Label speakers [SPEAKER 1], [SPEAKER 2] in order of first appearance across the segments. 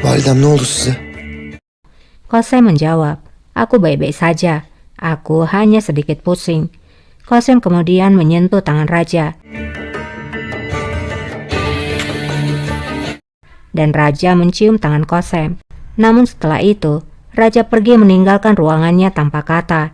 [SPEAKER 1] Validem ne oldu size?
[SPEAKER 2] Kosem menjawab, aku baik-baik saja. Aku hanya sedikit pusing. Kosem kemudian menyentuh tangan raja. Dan raja mencium tangan Kosem. Namun setelah itu, raja pergi meninggalkan ruangannya tanpa kata.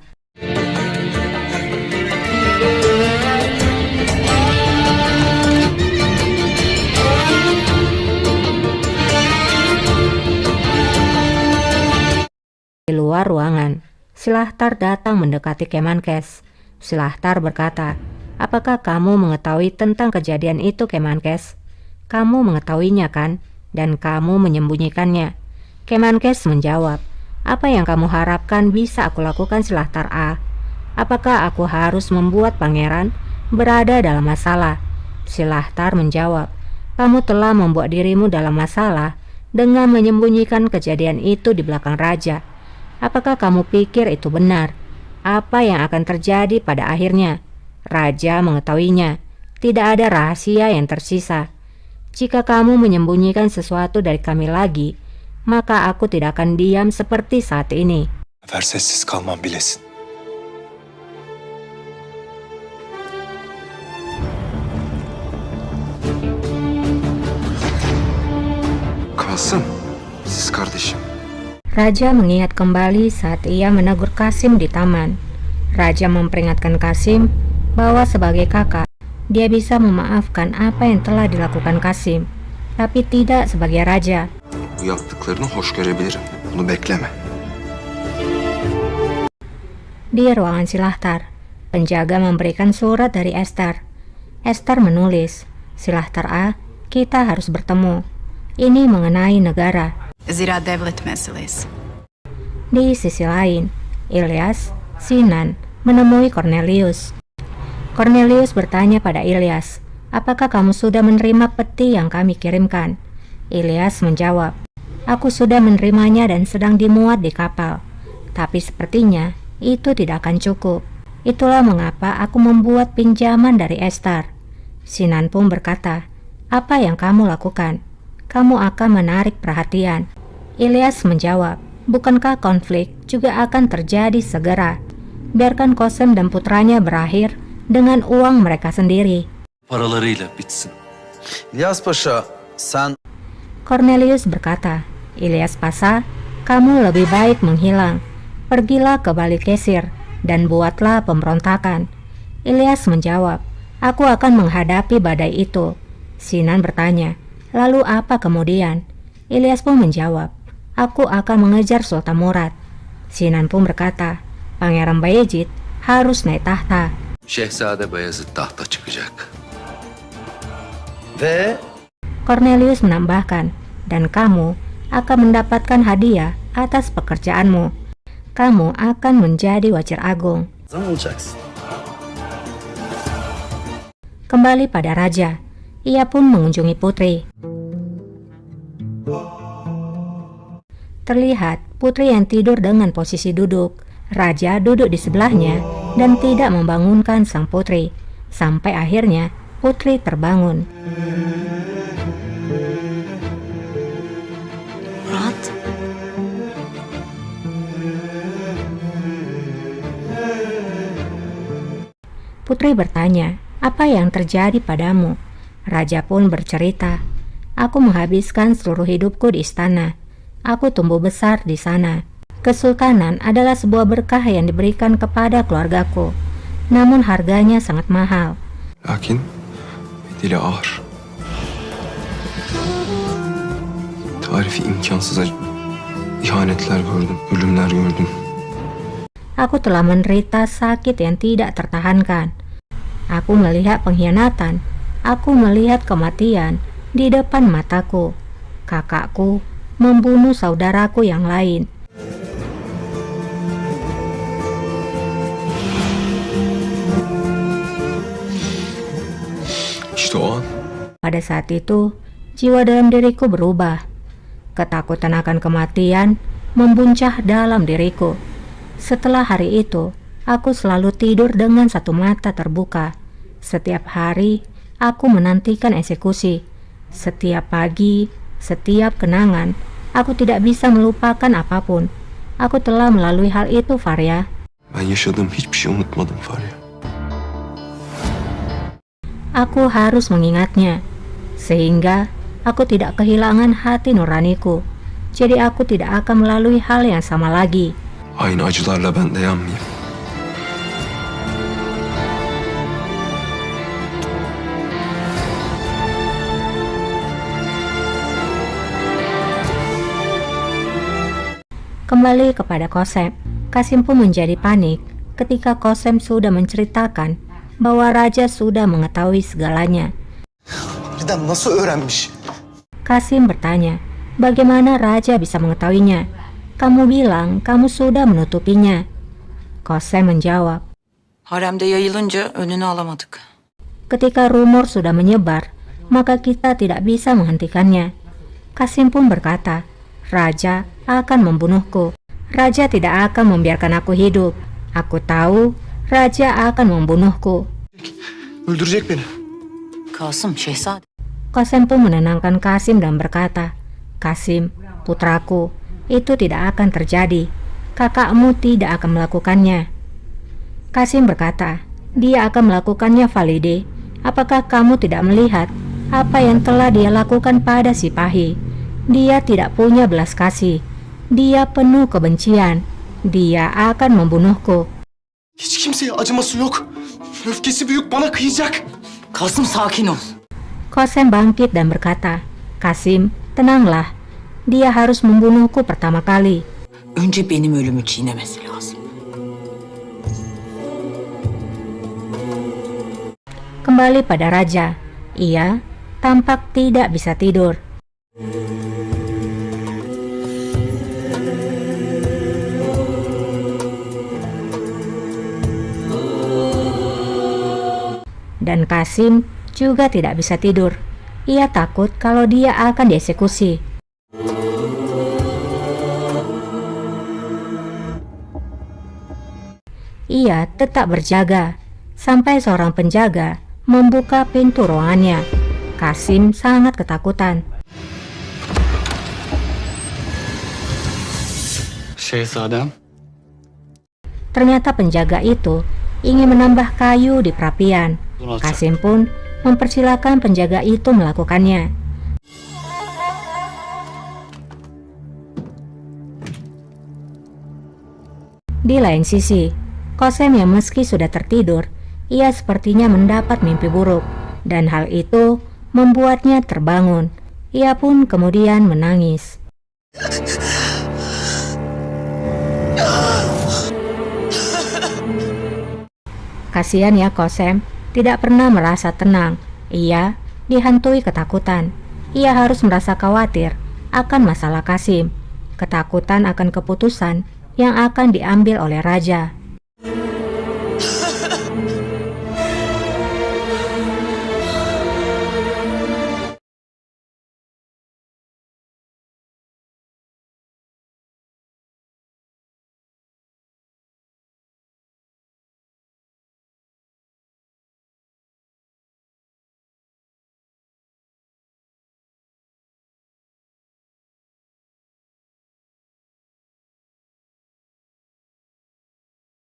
[SPEAKER 2] Di luar ruangan, Silahtar datang mendekati Kemenkes. Silahtar berkata, apakah kamu mengetahui tentang kejadian itu, Kemenkes? Kamu mengetahuinya kan? Dan kamu menyembunyikannya. Kemenkes menjawab, apa yang kamu harapkan bisa aku lakukan, Silahtar A? Apakah aku harus membuat pangeran berada dalam masalah? Silahtar menjawab, kamu telah membuat dirimu dalam masalah dengan menyembunyikan kejadian itu di belakang raja. Apakah kamu pikir itu benar? Apa yang akan terjadi pada akhirnya? Raja mengetahuinya. Tidak ada rahasia yang tersisa. Jika kamu menyembunyikan sesuatu dari kami lagi, maka aku tidak akan diam seperti saat ini.
[SPEAKER 1] Ver sessiz kalmam bilesin. Kalsın, siz kardeşim.
[SPEAKER 2] Raja mengingat kembali saat ia menegur Kasim di taman. Raja memperingatkan Kasim bahwa sebagai kakak, dia bisa memaafkan apa yang telah dilakukan Kasim, tapi tidak sebagai raja.
[SPEAKER 1] Bu yaptıklarını hoş görebilirim. Bunu bekleme.
[SPEAKER 2] Di ruangan Silahtar, penjaga memberikan surat dari Esther. Esther menulis, Silahtar A, kita harus bertemu. Ini mengenai negara.
[SPEAKER 3] Zira devlet meselesi.
[SPEAKER 2] Di sisi lain, Ilyas, Sinan menemui Cornelius. Cornelius bertanya pada Ilyas, apakah kamu sudah menerima peti yang kami kirimkan? Ilyas menjawab, aku sudah menerimanya dan sedang dimuat di kapal. Tapi sepertinya itu tidak akan cukup. Itulah mengapa aku membuat pinjaman dari Esther. Sinan pun berkata, apa yang kamu lakukan? Kamu akan menarik perhatian. Ilyas menjawab, bukankah konflik juga akan terjadi segera? Biarkan Kosem dan putranya berakhir dengan uang mereka sendiri.
[SPEAKER 4] Paralarıyla bitsin.
[SPEAKER 5] İlyas Paşa, sen...
[SPEAKER 2] Cornelius berkata, Ilyas Pasha, kamu lebih baik menghilang. Pergilah ke Balik Kesir dan buatlah pemberontakan. Ilyas menjawab, aku akan menghadapi badai itu. Sinan bertanya, lalu apa kemudian? Ilyas pun menjawab, aku akan mengejar Sultan Murad. Sinan pun berkata, Pangeran Bayezid harus naik tahta.
[SPEAKER 4] Şehzade Bayezid tahta çıkacak.
[SPEAKER 5] Ve
[SPEAKER 2] Cornelius menambahkan, dan kamu akan mendapatkan hadiah atas pekerjaanmu. Kamu akan menjadi Wazir Agung.
[SPEAKER 5] zaman olacaksın.
[SPEAKER 2] Kembali pada raja, ia pun mengunjungi putri. Terlihat putri yang tidur dengan posisi duduk. Raja duduk di sebelahnya dan tidak membangunkan sang putri. Sampai akhirnya putri terbangun.
[SPEAKER 3] Murat,
[SPEAKER 2] Putri bertanya, apa yang terjadi padamu? Raja pun bercerita, aku menghabiskan seluruh hidupku di istana. Aku tumbuh besar di sana. Kesultanan adalah sebuah berkah yang diberikan kepada keluargaku. Namun harganya sangat mahal.
[SPEAKER 1] Lakin bedeli ağır. Tarifi imkansız ihanetler gördüm, ölümler gördüm.
[SPEAKER 2] Aku telah menderita sakit yang tidak tertahankan. Aku melihat pengkhianatan. Aku melihat kematian di depan mataku. Kakakku membunuh saudaraku yang lain.
[SPEAKER 1] İşte o an
[SPEAKER 2] Pada saat itu, jiwa dalam diriku berubah. Ketakutan akan kematian membuncah dalam diriku. Setelah hari itu, aku selalu tidur dengan satu mata terbuka. Setiap hari, aku menantikan eksekusi. Setiap pagi, setiap kenangan, Aku tidak bisa melupakan apapun. Aku telah melalui hal itu, Farya.
[SPEAKER 1] Ben yaşadığım hiçbir şey unutmadım Farya.
[SPEAKER 2] Aku harus mengingatnya, sehingga aku tidak kehilangan hati nuraniku. Jadi aku tidak akan melalui hal yang sama lagi.
[SPEAKER 1] Aynı acılarla ben de yanmayayım.
[SPEAKER 2] Kembali kepada Kosem, Kasim pun menjadi panik ketika Kosem sudah menceritakan bahwa raja sudah mengetahui segalanya.
[SPEAKER 6] Birden nasıl öğrenmiş?
[SPEAKER 2] Kasim bertanya, bagaimana raja bisa mengetahuinya? Kamu bilang kamu sudah menutupinya. Kosem menjawab,
[SPEAKER 7] Haremde yayılınca önünü alamadık.
[SPEAKER 2] ketika rumor sudah menyebar, maka kita tidak bisa menghentikannya. Kasim pun berkata, raja akan membunuhku. Raja tidak akan membiarkan aku hidup. Aku tahu raja akan membunuhku.
[SPEAKER 6] Öldürecek beni.
[SPEAKER 7] Kasım, şehzade.
[SPEAKER 2] Kosem pun menenangkan Kasim dan berkata, Kasim, putraku, itu tidak akan terjadi. Kakakmu tidak akan melakukannya. Kasim berkata, dia akan melakukannya, Valide. Apakah kamu tidak melihat apa yang telah dia lakukan pada Sipahi? Dia tidak punya belas kasih. Dia penuh kebencian. Dia akan membunuhku.
[SPEAKER 6] Hiç kimseye acıması yok. Öfkesi büyük, bana kıyacak.
[SPEAKER 7] Kasım, sakin ol.
[SPEAKER 2] Kosem bangkit dan berkata, Kasim, tenanglah. Dia harus membunuhku pertama kali.
[SPEAKER 7] Önce benim ölümü çiğnemesi lazım.
[SPEAKER 2] Kembali pada raja. Ia tampak tidak bisa tidur. Dan Kasim juga tidak bisa tidur. Ia takut kalau dia akan dieksekusi. Ia tetap berjaga sampai seorang penjaga membuka pintu ruangannya. Kasim sangat ketakutan.
[SPEAKER 6] Şehzadem.
[SPEAKER 2] Ternyata penjaga itu ingin menambah kayu di perapian. Kasim pun mempersilahkan penjaga itu melakukannya. Di lain sisi, Kosem yang meski sudah tertidur, ia sepertinya mendapat mimpi buruk, dan hal itu membuatnya terbangun. Ia pun kemudian menangis. Kasihan ya Kosem, tidak pernah merasa tenang. Ia dihantui ketakutan. Ia harus merasa khawatir akan masalah Kasim, ketakutan akan keputusan yang akan diambil oleh raja.